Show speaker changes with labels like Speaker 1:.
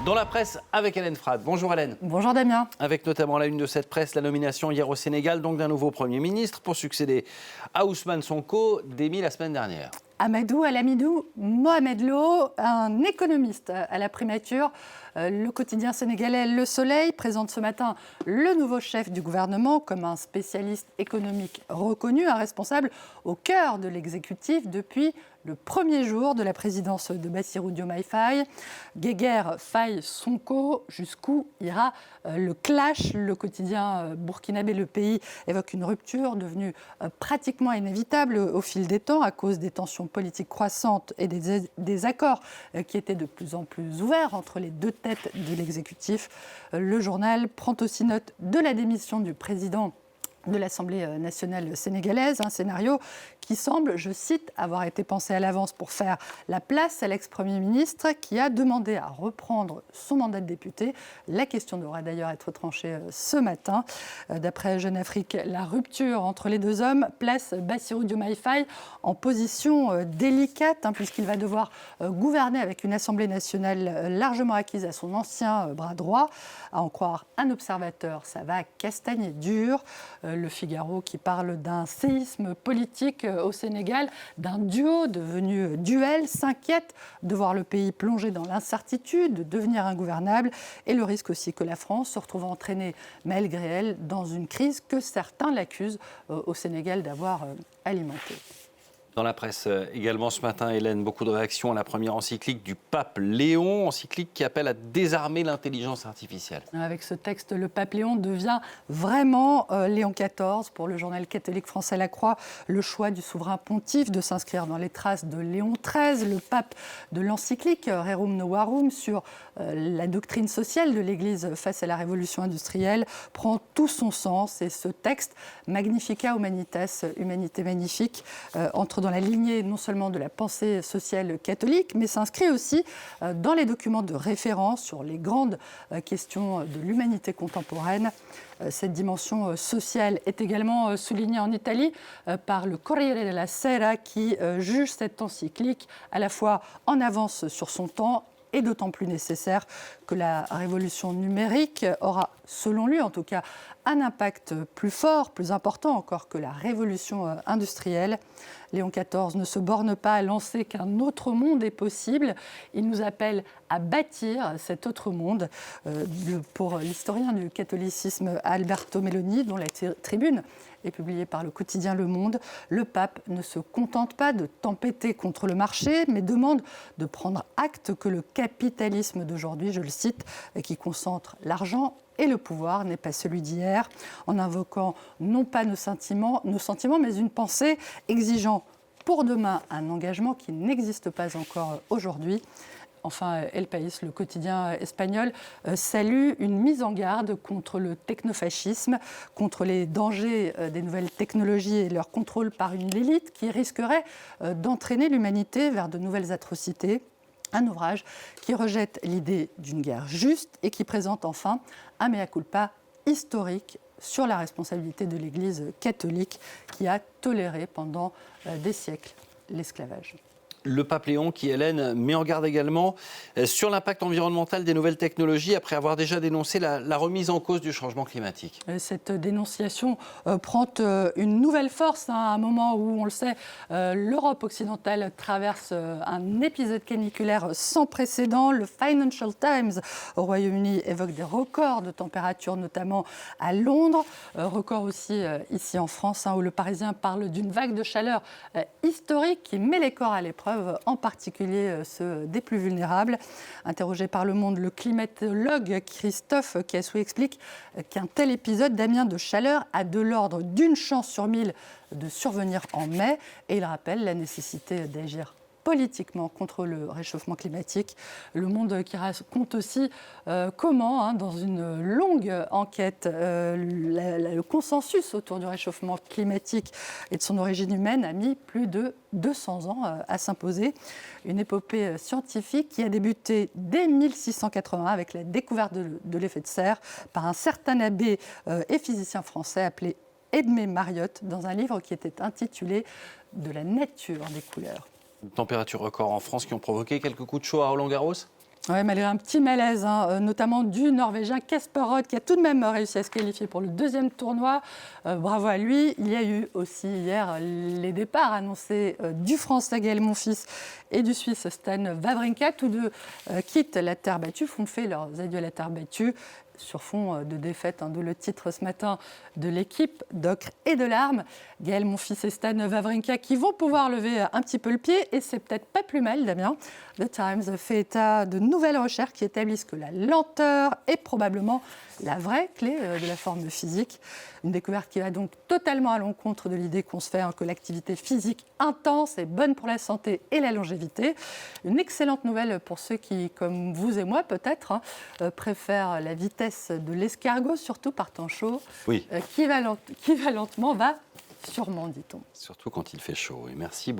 Speaker 1: Dans la presse avec Hélène Frade. Bonjour Hélène.
Speaker 2: Bonjour Damien.
Speaker 1: Avec notamment à la une de cette presse, la nomination hier au Sénégal donc d'un nouveau Premier ministre pour succéder à Ousmane Sonko, démis la semaine dernière.
Speaker 2: Amadou Alamidou Mohamed Lo, un économiste à la primature. Le quotidien sénégalais Le Soleil présente ce matin le nouveau chef du gouvernement comme un spécialiste économique reconnu, un responsable au cœur de l'exécutif depuis le premier jour de la présidence de Bassirou Diomaye Faye. Guéguerre Faye-Sonko, jusqu'où ira le clash? Le quotidien burkinabé Le Pays évoque une rupture devenue pratiquement inévitable au fil des temps à cause des tensions politiques croissantes et des accords qui étaient de plus en plus ouverts entre les deux têtes de l'exécutif. Le journal prend aussi note de la démission du président de l'Assemblée nationale sénégalaise, un scénario qui semble, je cite, avoir été pensé à l'avance pour faire la place à l'ex-premier ministre qui a demandé à reprendre son mandat de député. La question devra d'ailleurs être tranchée ce matin. D'après Jeune Afrique, la rupture entre les deux hommes place Bassirou Diomaye Faye en position délicate, puisqu'il va devoir gouverner avec une Assemblée nationale largement acquise à son ancien bras droit. À en croire un observateur, ça va castagner dur. Le Figaro qui parle d'un séisme politique au Sénégal, d'un duo devenu duel, s'inquiète de voir le pays plonger dans l'incertitude, de devenir ingouvernable et le risque aussi que la France se retrouve entraînée malgré elle dans une crise que certains l'accusent au Sénégal d'avoir alimentée.
Speaker 1: Dans la presse également ce matin, Hélène, beaucoup de réactions à la première encyclique du pape Léon, encyclique qui appelle à désarmer l'intelligence artificielle.
Speaker 2: Avec ce texte, le pape Léon devient vraiment Léon XIV. Pour le journal catholique français La Croix, le choix du souverain pontife de s'inscrire dans les traces de Léon XIII, le pape de l'encyclique Rerum Novarum sur la doctrine sociale de l'Église face à la révolution industrielle, prend tout son sens. Et ce texte, Magnificat Humanitas, Humanité magnifique, entre dans la lignée non seulement de la pensée sociale catholique, mais s'inscrit aussi dans les documents de référence sur les grandes questions de l'humanité contemporaine. Cette dimension sociale est également soulignée en Italie par le Corriere della Sera qui juge cette encyclique à la fois en avance sur son temps et d'autant plus nécessaire que la révolution numérique aura, selon lui en tout cas, un impact plus fort, plus important encore que la révolution industrielle. Léon XIV ne se borne pas à lancer qu'un autre monde est possible. Il nous appelle à bâtir cet autre monde. Pour l'historien du catholicisme Alberto Meloni, dont la tribune est publiée par le quotidien Le Monde, le pape ne se contente pas de tempêter contre le marché, mais demande de prendre acte que le capitalisme d'aujourd'hui, je le cite, qui concentre l'argent et le pouvoir n'est pas celui d'hier, en invoquant non pas nos sentiments, mais une pensée exigeant pour demain un engagement qui n'existe pas encore aujourd'hui. Enfin, El País, le quotidien espagnol, salue une mise en garde contre le technofascisme, contre les dangers des nouvelles technologies et leur contrôle par une élite qui risquerait d'entraîner l'humanité vers de nouvelles atrocités. Un ouvrage qui rejette l'idée d'une guerre juste et qui présente enfin un mea culpa historique sur la responsabilité de l'Église catholique qui a toléré pendant des siècles l'esclavage.
Speaker 1: Le pape Léon qui, Hélène, met en garde également sur l'impact environnemental des nouvelles technologies après avoir déjà dénoncé la remise en cause du changement climatique.
Speaker 2: Cette dénonciation prend une nouvelle force à un moment où, on le sait, l'Europe occidentale traverse un épisode caniculaire sans précédent. Le Financial Times au Royaume-Uni évoque des records de température, notamment à Londres. Record aussi ici en France, où le Parisien parle d'une vague de chaleur historique qui met les corps à l'épreuve, en particulier ceux des plus vulnérables. Interrogé par Le Monde, le climatologue Christophe Cassou explique qu'un tel épisode, Damien, de chaleur a de l'ordre d'une chance sur 1000 de survenir en mai. Et il rappelle la nécessité d'agir politiquement contre le réchauffement climatique. Le Monde qui raconte aussi comment, dans une longue enquête, le consensus autour du réchauffement climatique et de son origine humaine a mis plus de 200 ans à s'imposer. Une épopée scientifique qui a débuté dès 1680 avec la découverte de l'effet de serre par un certain abbé et physicien français appelé Edmé Mariotte dans un livre qui était intitulé « De la nature des couleurs ».
Speaker 1: Températures records en France qui ont provoqué quelques coups de chaud à Roland-Garros ?
Speaker 2: Ouais, malgré un petit malaise, notamment du Norvégien Kasper Rød, qui a tout de même réussi à se qualifier pour le deuxième tournoi. Bravo à lui. Il y a eu aussi hier les départs annoncés du Français Gaël Monfils et du Suisse Stan Wawrinka. Tous deux quittent la terre battue, font fait leurs adieux à la terre battue sur fond de défaite, d'où le titre ce matin de l'équipe d'ocre et de larmes. Gaël Monfils et Stan Wawrinka qui vont pouvoir lever un petit peu le pied, et c'est peut-être pas plus mal, Damien. The Times fait état de nouvelles recherches qui établissent que la lenteur est probablement la vraie clé de la forme physique. Une découverte qui va donc totalement à l'encontre de l'idée qu'on se fait que l'activité physique intense est bonne pour la santé et la longévité. Une excellente nouvelle pour ceux qui, comme vous et moi peut-être, préfèrent la vitesse de l'escargot, surtout par temps chaud,
Speaker 1: Oui.
Speaker 2: qui va lentement, va sûrement, dit-on.
Speaker 1: Surtout quand il fait chaud. Et merci beaucoup.